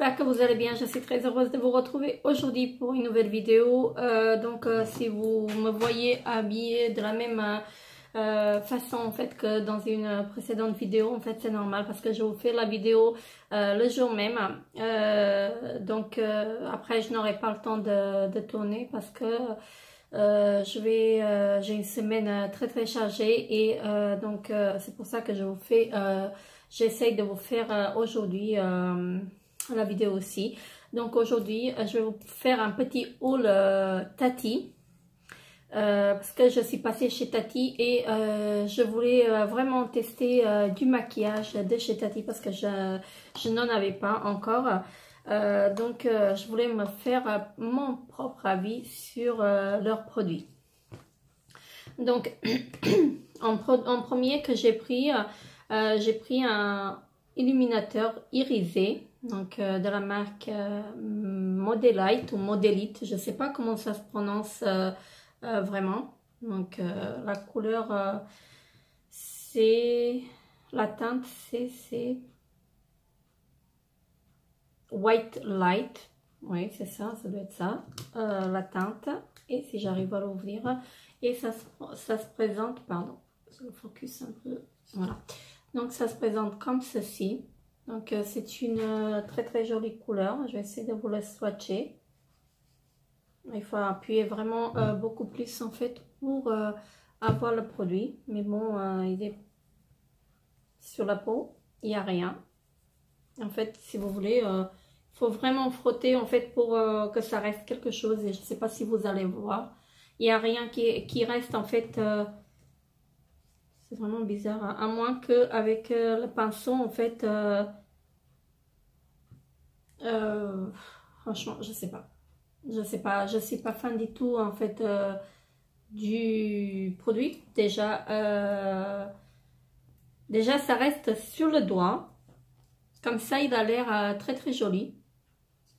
j'espère que vous allez bien. Je suis très heureuse de vous retrouver aujourd'hui pour une nouvelle vidéo. Si vous me voyez habillée de la même façon en fait que dans une précédente vidéo, en fait c'est normal parce que je vous fais la vidéo le jour même. Après je n'aurai pas le temps de tourner parce que j'ai une semaine très chargée et c'est pour ça que je vous fais j'essaye de vous faire aujourd'hui la vidéo aussi. Donc aujourd'hui je vais vous faire un petit haul Tati parce que je suis passée chez Tati et je voulais vraiment tester du maquillage de chez Tati parce que je n'en avais pas encore. Je voulais me faire mon propre avis sur leurs produits. Donc en premier que j'ai pris un illuminateur irisé, donc de la marque Modelite ou Modelite, je ne sais pas comment ça se prononce vraiment. Donc la couleur c'est la teinte c'est White Light, oui c'est ça, ça doit être ça, la teinte. Et si j'arrive à l'ouvrir, et ça se présente, pardon, je le focus un peu, voilà. Donc ça se présente comme ceci. Donc c'est une très jolie couleur. Je vais essayer de vous le swatcher. Il faut appuyer vraiment beaucoup plus en fait pour avoir le produit. Mais bon, il est sur la peau, il n'y a rien. En fait, si vous voulez, il faut vraiment frotter en fait pour que ça reste quelque chose. Et je ne sais pas si vous allez voir. Il n'y a rien qui reste en fait. C'est vraiment bizarre, hein? À moins qu'avec le pinceau, en fait, franchement, je sais pas. Je suis pas fan du tout, en fait, du produit. Déjà, ça reste sur le doigt. Comme ça, il a l'air très joli.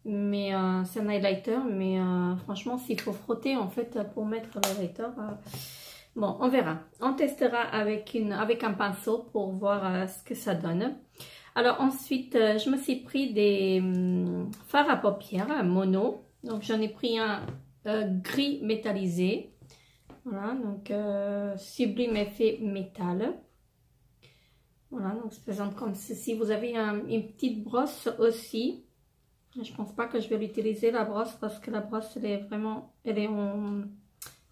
Mais c'est un highlighter, mais franchement, s'il faut frotter, en fait, pour mettre l'highlighter... Bon, on verra. On testera avec un pinceau pour voir ce que ça donne. Alors ensuite, je me suis pris des fards à paupières mono. Donc j'en ai pris un gris métallisé. Voilà, donc sublime effet métal. Voilà, donc ça se présente comme ceci. Vous avez une petite brosse aussi. Je pense pas que je vais l'utiliser la brosse parce que la brosse,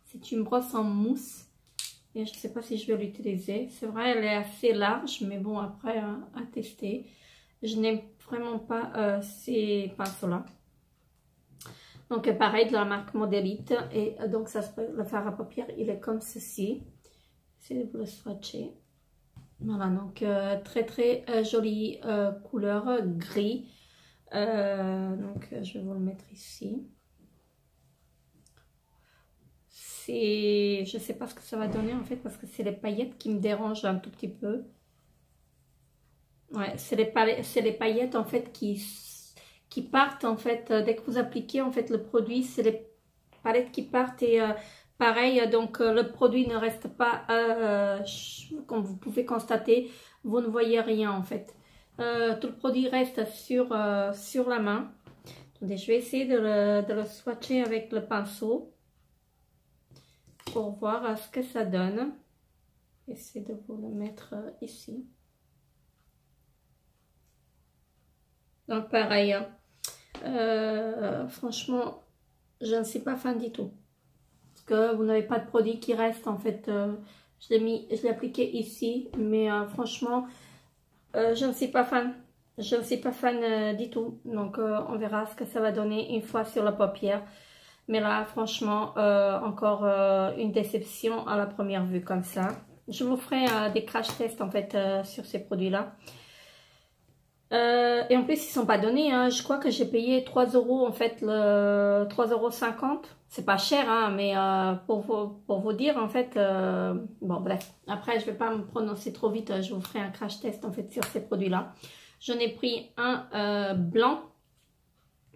c'est une brosse en mousse. Et je ne sais pas si je vais l'utiliser. C'est vrai, elle est assez large, mais bon, après, à tester. Je n'aime vraiment pas ces pinceaux-là. Donc, pareil, de la marque Modelite. Et donc, le fard à paupières, il est comme ceci. Essayez de vous le swatcher. Voilà, donc, très jolie couleur gris. Donc, je vais vous le mettre ici. Je sais pas ce que ça va donner en fait parce que c'est les paillettes qui me dérangent un tout petit peu. Ouais, c'est les paillettes en fait qui partent en fait dès que vous appliquez en fait le produit, c'est les paillettes qui partent et pareil donc le produit ne reste pas comme vous pouvez constater, vous ne voyez rien en fait. Tout le produit reste sur la main. Attendez, je vais essayer de le swatcher avec le pinceau pour voir ce que ça donne. Essayez de vous le mettre ici. Donc pareil, franchement, je ne suis pas fan du tout. Parce que vous n'avez pas de produit qui reste en fait. Je l'ai appliqué ici, mais franchement, je ne suis pas fan. Je ne suis pas fan du tout. Donc on verra ce que ça va donner une fois sur la paupière. Mais là, franchement, encore une déception à la première vue comme ça. Je vous ferai des crash tests en fait sur ces produits-là. Et en plus, ils ne sont pas donnés. Hein. Je crois que j'ai payé 3 € en fait, 3,50 €. C'est pas cher, hein, mais pour vous dire en fait, bon bref. Après, je ne vais pas me prononcer trop vite. Je vous ferai un crash test en fait sur ces produits-là. J'en ai pris un blanc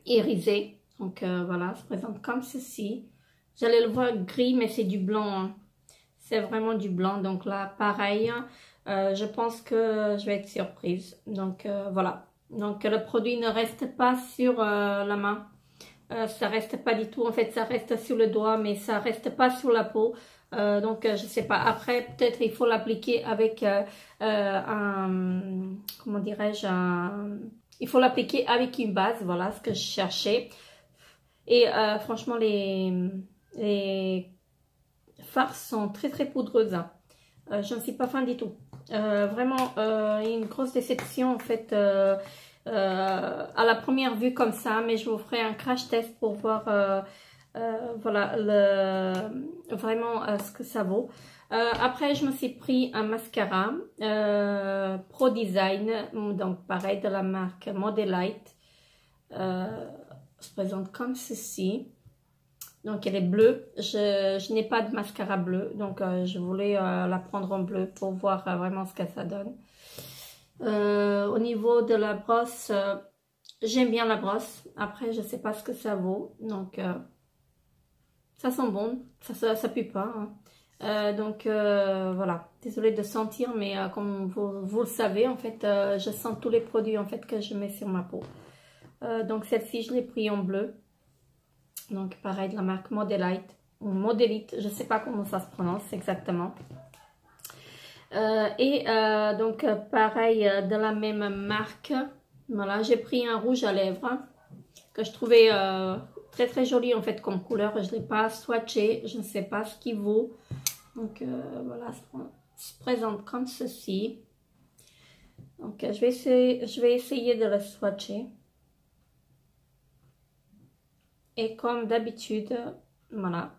irisé. Donc voilà, ça se présente comme ceci. J'allais le voir gris, mais c'est du blanc. Hein. C'est vraiment du blanc. Donc là, pareil, je pense que je vais être surprise. Donc voilà. Donc le produit ne reste pas sur la main. Ça reste pas du tout, en fait ça reste sur le doigt, mais ça reste pas sur la peau. Donc je sais pas, après peut-être il faut l'appliquer avec un, comment dirais-je, il faut l'appliquer avec une base, voilà ce que je cherchais. Et franchement les farces sont très poudreuses. Je ne suis pas fan du tout. Vraiment une grosse déception en fait à la première vue comme ça, mais je vous ferai un crash test pour voir voilà vraiment ce que ça vaut. Après je me suis pris un mascara Pro Design, donc pareil de la marque Modelite, se présente comme ceci. Donc elle est bleue, je n'ai pas de mascara bleu, donc je voulais la prendre en bleu pour voir vraiment ce que ça donne. Au niveau de la brosse, j'aime bien la brosse, après je sais pas ce que ça vaut, donc ça sent bon, ça pue pas, hein. Donc voilà, désolée de sentir, mais comme vous le savez, en fait je sens tous les produits en fait que je mets sur ma peau. Donc celle-ci je l'ai pris en bleu. Donc pareil de la marque Modelite ou Modelite, je ne sais pas comment ça se prononce exactement. Donc pareil de la même marque, voilà, j'ai pris un rouge à lèvres que je trouvais très joli en fait comme couleur. Je ne l'ai pas swatché, je ne sais pas ce qu'il vaut. Donc voilà, se présente comme ceci. Donc je vais essayer de le swatcher. Et comme d'habitude, voilà.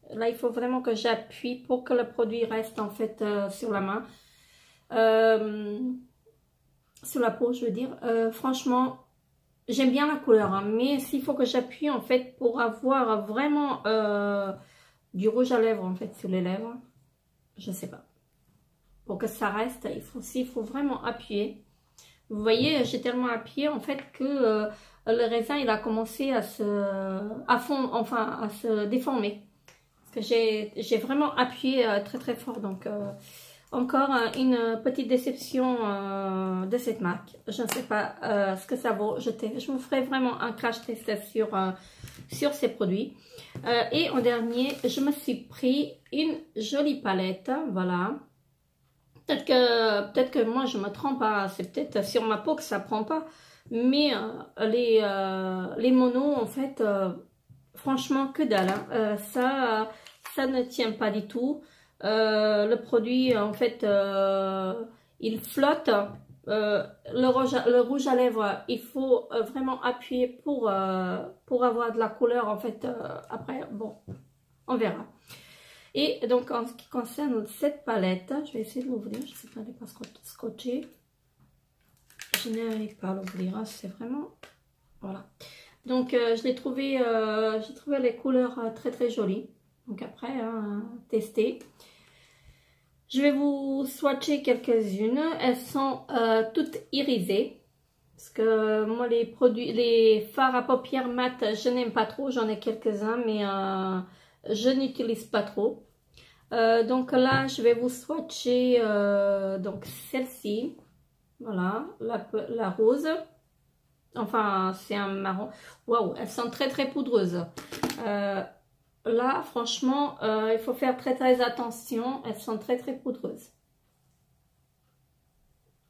Là, il faut vraiment que j'appuie pour que le produit reste en fait sur la main. Sur la peau, je veux dire. Franchement, j'aime bien la couleur. Hein, mais s'il faut que j'appuie en fait pour avoir vraiment du rouge à lèvres en fait sur les lèvres. Je sais pas. Pour que ça reste, il faut vraiment appuyer. Vous voyez, j'ai tellement appuyé en fait que le raisin il a commencé à se déformer. Parce que j'ai vraiment appuyé très fort. Donc encore une petite déception de cette marque. Je ne sais pas ce que ça vaut. Je vous ferai vraiment un crash test sur ces produits. Et en dernier, je me suis pris une jolie palette. Voilà. Peut-être que moi je me trompe, c'est peut-être sur ma peau que ça prend pas, mais les monos en fait, franchement que dalle, hein. Ça ne tient pas du tout. Le produit en fait, il flotte. Le rouge à lèvres, il faut vraiment appuyer pour avoir de la couleur en fait. Après, bon, on verra. Et donc en ce qui concerne cette palette, je vais essayer de l'ouvrir, je ne sais pas, elle n'est pas scotchée. Je n'arrive pas à l'ouvrir, hein, c'est vraiment... Voilà. Donc je l'ai trouvé, j'ai trouvé les couleurs très jolies. Donc après, hein, tester. Je vais vous swatcher quelques-unes. Elles sont toutes irisées. Parce que moi les fards à paupières mat, je n'aime pas trop. J'en ai quelques-uns, mais... je n'utilise pas trop. Donc là, je vais vous swatcher donc celle-ci. Voilà, la rose. Enfin, c'est un marron. Waouh, elles sont très poudreuses. Là, franchement, il faut faire très attention. Elles sont très poudreuses.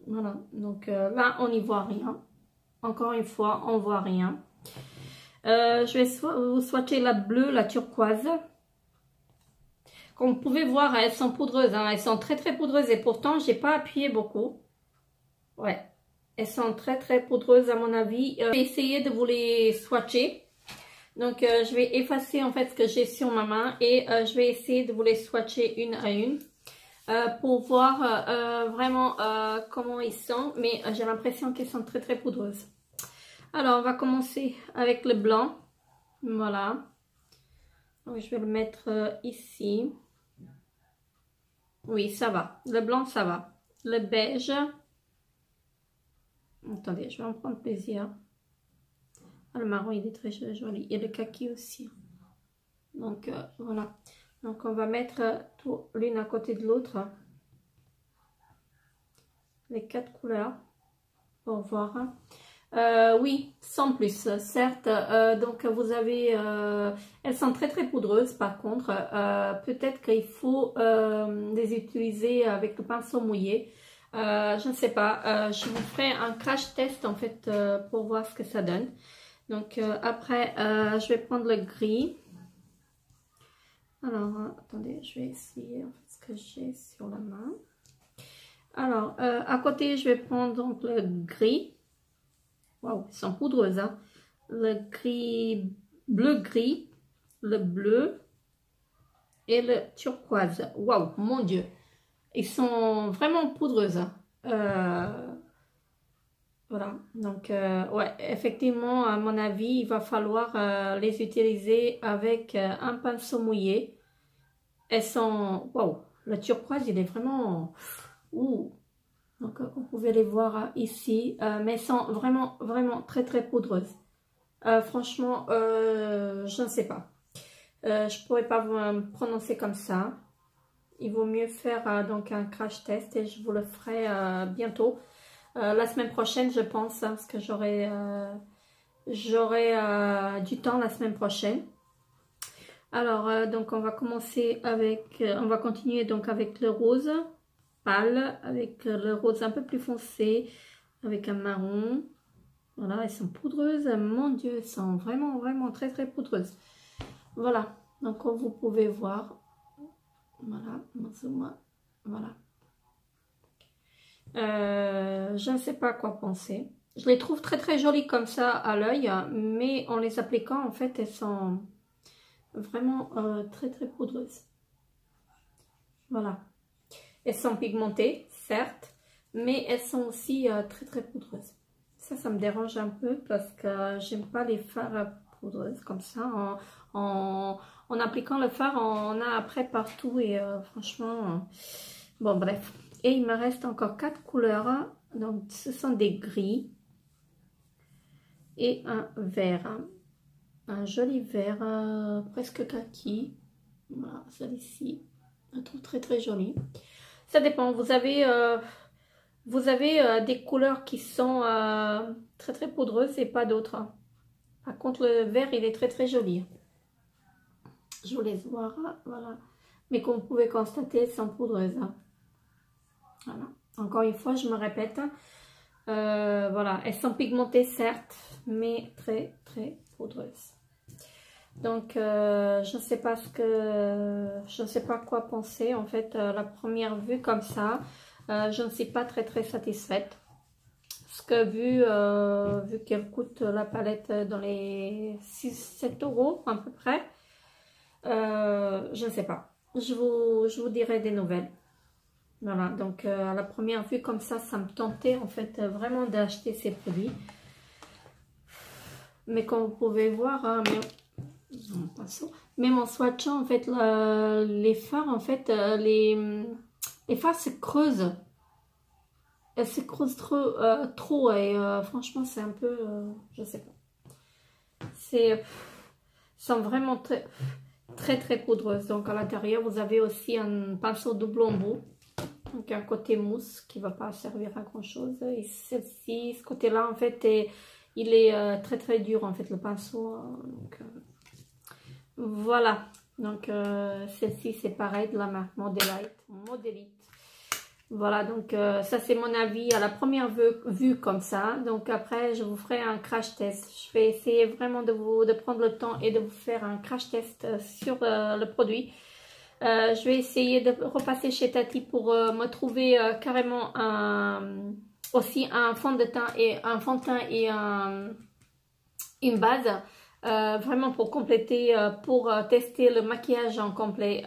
Voilà, donc là, on n'y voit rien. Encore une fois, on voit rien. Je vais vous swatcher la bleue, la turquoise. Comme vous pouvez voir, elles sont poudreuses, hein. Elles sont très poudreuses et pourtant, j'ai pas appuyé beaucoup. Ouais, elles sont très poudreuses à mon avis. Je vais essayer de vous les swatcher. Donc, je vais effacer en fait ce que j'ai sur ma main et je vais essayer de vous les swatcher une à une pour voir vraiment comment ils sont. Mais j'ai l'impression qu'elles sont très poudreuses. Alors, on va commencer avec le blanc. Voilà. Donc, je vais le mettre ici. Oui, ça va. Le blanc, ça va. Le beige. Attendez, je vais en prendre plaisir. Ah, le marron, il est très joli. Et le kaki aussi. Donc, voilà. Donc, on va mettre tout l'une à côté de l'autre. Les 4 couleurs. Au revoir. Oui, sans plus, certes. Donc vous avez, elles sont très très poudreuses par contre. Peut-être qu'il faut les utiliser avec le pinceau mouillé. Je ne sais pas. Je vous ferai un crash test en fait pour voir ce que ça donne. Donc après, je vais prendre le gris. Alors, attendez, je vais essayer en fait, ce que j'ai sur la main. Alors, à côté, je vais prendre donc le gris. Waouh, ils sont poudreuses, hein. Le gris, bleu-gris, le bleu et le turquoise. Waouh, mon Dieu. Ils sont vraiment poudreuses, hein. Voilà, donc ouais, effectivement, à mon avis, il va falloir les utiliser avec un pinceau mouillé. Elles sont, waouh, le turquoise, il est vraiment, ouh. Donc vous pouvez les voir ici, mais elles sont vraiment, vraiment très, très poudreuses. Franchement, je ne sais pas. Je pourrais pas vous prononcer comme ça. Il vaut mieux faire donc un crash test et je vous le ferai bientôt. La semaine prochaine, je pense, hein, parce que j'aurai du temps la semaine prochaine. Alors, donc on va commencer avec, on va continuer donc avec le rose pâle, avec le rose un peu plus foncé, avec un marron. Voilà, elles sont poudreuses, mon Dieu, elles sont vraiment, vraiment très, très poudreuses. Voilà, donc comme vous pouvez voir, voilà, voilà. Je ne sais pas quoi penser. Je les trouve très, très jolies comme ça à l'œil, mais en les appliquant, en fait, elles sont vraiment très, très poudreuses. Voilà. Elles sont pigmentées, certes, mais elles sont aussi très, très poudreuses. Ça me dérange un peu parce que j'aime pas les fards poudreuses comme ça. En appliquant le fard, on a après partout et franchement, bon bref. Et il me reste encore 4 couleurs. Donc ce sont des gris et un vert. Un joli vert presque kaki. Voilà, celle-ci. Je la trouve très très jolie. Ça dépend. Vous avez des couleurs qui sont très très poudreuses et pas d'autres. Par contre, le vert, il est très très joli. Je vous laisse voir. Voilà. Mais comme vous pouvez constater, elles sont poudreuses. Voilà. Encore une fois, je me répète. Voilà. Elles sont pigmentées, certes, mais très très poudreuses. Donc, je ne sais pas je ne sais pas quoi penser. En fait, la première vue comme ça, je ne suis pas très très satisfaite. Parce que vu qu'elle coûte la palette dans les 6-7 € à peu près, je ne sais pas. Je vous dirai des nouvelles. Voilà, donc à la première vue comme ça me tentait en fait vraiment d'acheter ces produits. Mais comme vous pouvez voir, hein, même en swatchant en fait les fards, en fait les fards se creusent. Elles se creusent trop et franchement c'est un peu, je sais pas. Sont vraiment très très très poudreuses. Donc à l'intérieur vous avez aussi un pinceau double embout. Donc un côté mousse qui ne va pas servir à grand chose. Et celle-ci, ce côté-là en fait, il est très très dur en fait le pinceau. Donc, voilà. Donc celle-ci c'est pareil de la marque Modelite. Voilà, donc ça c'est mon avis à la première vue comme ça. Donc après je vous ferai un crash test. Je vais essayer vraiment de prendre le temps et de vous faire un crash test sur le produit. Je vais essayer de repasser chez Tati pour me trouver carrément aussi un fond de teint et un fond de teint et une base. Vraiment pour compléter, pour tester le maquillage en complet.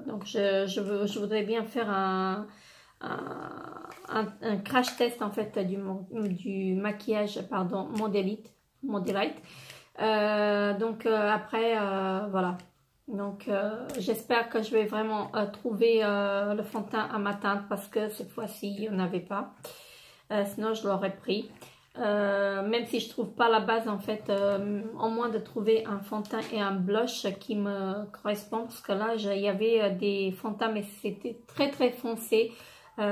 Donc je voudrais bien faire un crash test en fait du maquillage pardon Modelite. Donc après voilà. Donc j'espère que je vais vraiment trouver le fond de teint à ma teinte parce que cette fois-ci il n'y en avait pas. Sinon je l'aurais pris. Même si je trouve pas la base en fait, au moins de trouver un fond de teint et un blush qui me correspond parce que là il y avait des fonds de teint mais c'était très très foncé.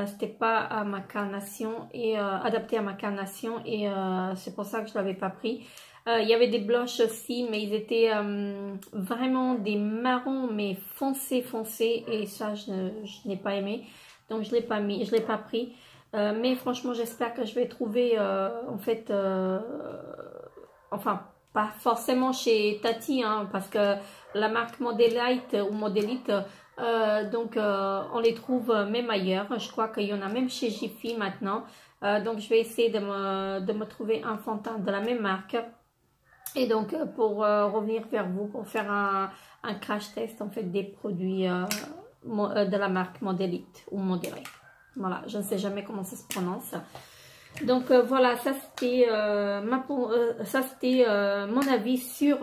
c'était pas à ma carnation et adapté à ma carnation et c'est pour ça que je l'avais pas pris. Il y avait des blushs aussi, mais ils étaient vraiment des marrons mais foncés et ça je n'ai pas aimé, donc je l'ai pas mis, je l'ai pas pris. Mais franchement j'espère que je vais trouver en fait enfin pas forcément chez Tati, hein, parce que la marque Modelite ou Modelite, donc on les trouve même ailleurs. Je crois qu'il y en a même chez Jiffy maintenant. Donc je vais essayer de me trouver un fond de teint de la même marque. Et donc pour revenir vers vous pour faire un crash test en fait des produits de la marque Modelite ou Modelite. Voilà, je ne sais jamais comment ça se prononce. Donc voilà, ça c'était mon avis sur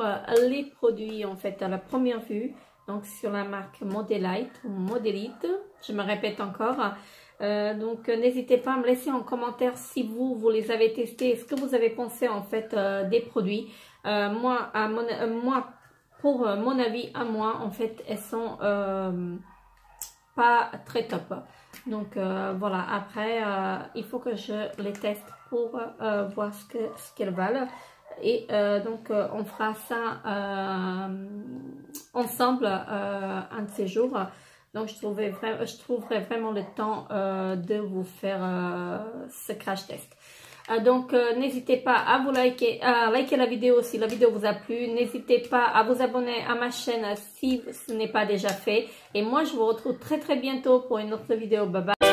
les produits en fait à la première vue. Donc sur la marque Modelite ou Modelite, je me répète encore. Donc n'hésitez pas à me laisser en commentaire si vous les avez testés, ce que vous avez pensé en fait des produits. Moi, pour mon avis à moi, en fait, elles sont pas très top. Donc voilà, après il faut que je les teste pour voir ce qu'elles valent. Et donc on fera ça ensemble un de ces jours. Donc je trouverai vraiment le temps de vous faire ce crash test. Donc n'hésitez pas à liker la vidéo si la vidéo vous a plu. N'hésitez pas à vous abonner à ma chaîne si ce n'est pas déjà fait. Et moi je vous retrouve très bientôt pour une autre vidéo. Bye bye.